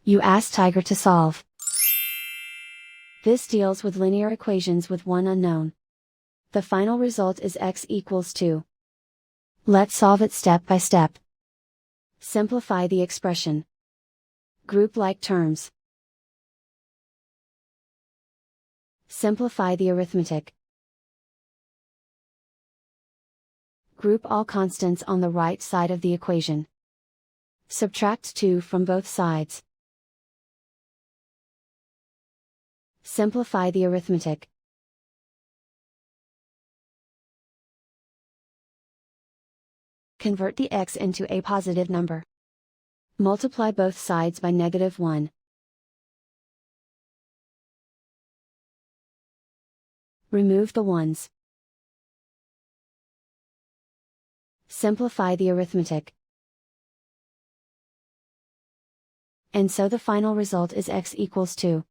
You ask Tiger to solve. This deals with linear equations with one unknown. The final result is x equals 2. Let's solve it step by step. Simplify the expression. Group like terms. Simplify the arithmetic. Group all constants on the right side of the equation. Subtract 2 from both sides. Simplify the arithmetic. Convert the x into a positive number. Multiply both sides by -1. Remove the ones. Simplify the arithmetic. And so the final result is x equals 2.